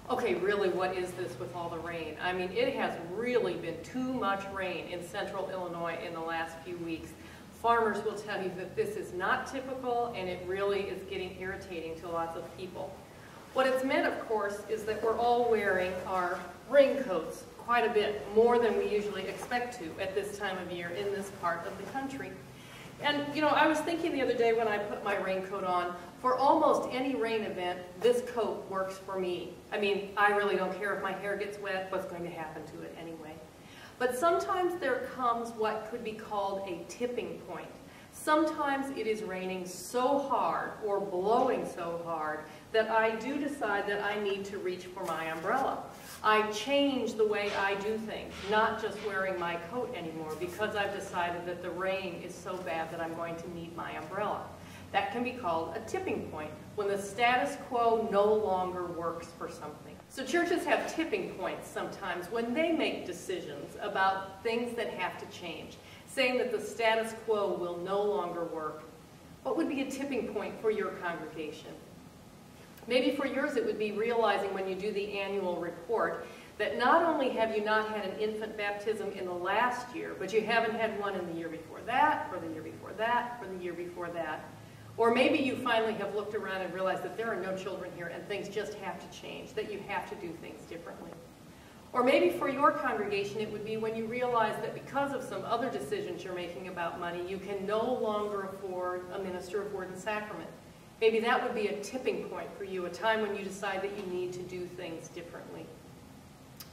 Okay, really, what is this with all the rain? I mean, it has really been too much rain in central Illinois in the last few weeks. Farmers will tell you that this is not typical, and it really is getting irritating to lots of people. What it's meant, of course, is that we're all wearing our raincoats quite a bit, more than we usually expect to at this time of year in this part of the country. And, you know, I was thinking the other day when I put my raincoat on, for almost any rain event, this coat works for me. I mean, I really don't care if my hair gets wet, what's going to happen to it anyway. But sometimes there comes what could be called a tipping point. Sometimes it is raining so hard or blowing so hard that I do decide that I need to reach for my umbrella. I change the way I do things, not just wearing my coat anymore, because I've decided that the rain is so bad that I'm going to need my umbrella. That can be called a tipping point, when the status quo no longer works for something. So churches have tipping points sometimes when they make decisions about things that have to change, saying that the status quo will no longer work. What would be a tipping point for your congregation? Maybe for yours it would be realizing when you do the annual report that not only have you not had an infant baptism in the last year, but you haven't had one in the year before that, or the year before that, or the year before that. Or maybe you finally have looked around and realized that there are no children here and things just have to change, that you have to do things differently. Or maybe for your congregation it would be when you realize that because of some other decisions you're making about money, you can no longer afford a minister of word and sacrament. Maybe that would be a tipping point for you, a time when you decide that you need to do things differently.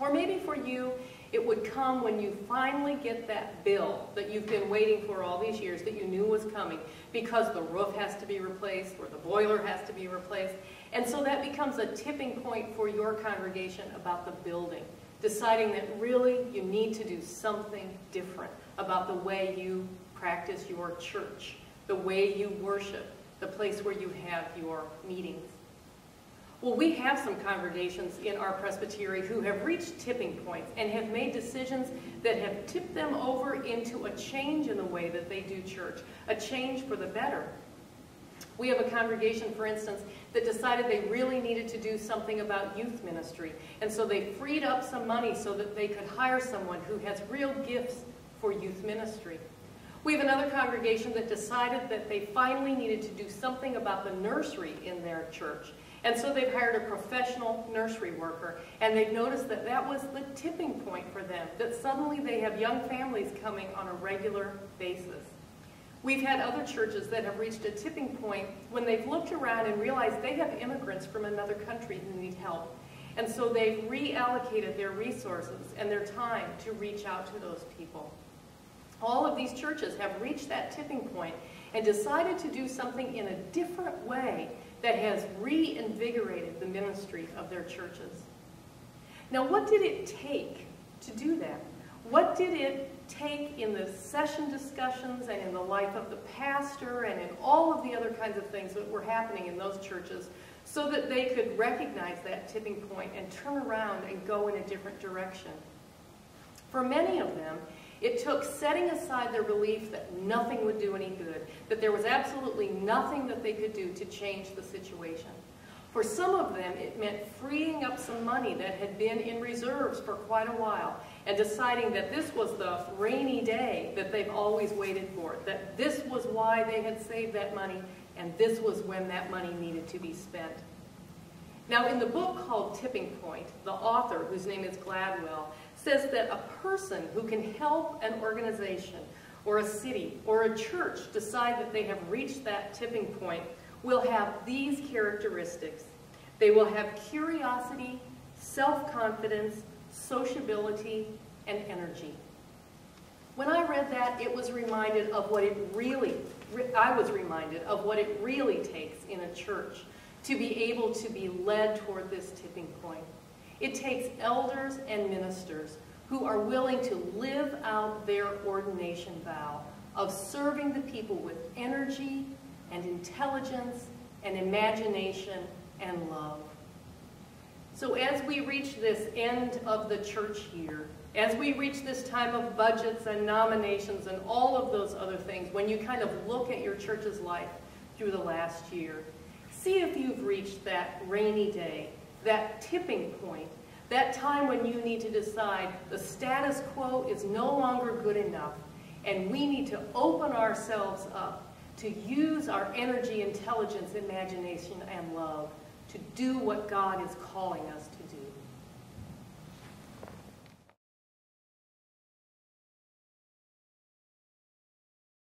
Or maybe for you, it would come when you finally get that bill that you've been waiting for all these years that you knew was coming because the roof has to be replaced or the boiler has to be replaced. And so that becomes a tipping point for your congregation about the building, deciding that really you need to do something different about the way you practice your church, the way you worship, the place where you have your meetings. Well, we have some congregations in our presbytery who have reached tipping points and have made decisions that have tipped them over into a change in the way that they do church, a change for the better. We have a congregation, for instance, that decided they really needed to do something about youth ministry, and so they freed up some money so that they could hire someone who has real gifts for youth ministry. We have another congregation that decided that they finally needed to do something about the nursery in their church. And so they've hired a professional nursery worker, and they've noticed that that was the tipping point for them, that suddenly they have young families coming on a regular basis. We've had other churches that have reached a tipping point when they've looked around and realized they have immigrants from another country who need help. And so they've reallocated their resources and their time to reach out to those people. All of these churches have reached that tipping point and decided to do something in a different way that has reinvigorated the ministry of their churches. Now, what did it take to do that? What did it take in the session discussions and in the life of the pastor and in all of the other kinds of things that were happening in those churches so that they could recognize that tipping point and turn around and go in a different direction? For many of them, it took setting aside their belief that nothing would do any good, that there was absolutely nothing that they could do to change the situation. For some of them, it meant freeing up some money that had been in reserves for quite a while and deciding that this was the rainy day that they've always waited for, that this was why they had saved that money and this was when that money needed to be spent. Now, in the book called Tipping Point, the author, whose name is Gladwell, says that a person who can help an organization or a city or a church decide that they have reached that tipping point will have these characteristics. They will have curiosity, self-confidence, sociability, and energy. When I read that, I was reminded of what it really takes in a church to be able to be led toward this tipping point. It takes elders and ministers who are willing to live out their ordination vow of serving the people with energy and intelligence and imagination and love. So as we reach this end of the church year, as we reach this time of budgets and nominations and all of those other things, when you kind of look at your church's life through the last year, see if you've reached that rainy day that tipping point, that time when you need to decide the status quo is no longer good enough, and we need to open ourselves up to use our energy, intelligence, imagination, and love to do what God is calling us to do.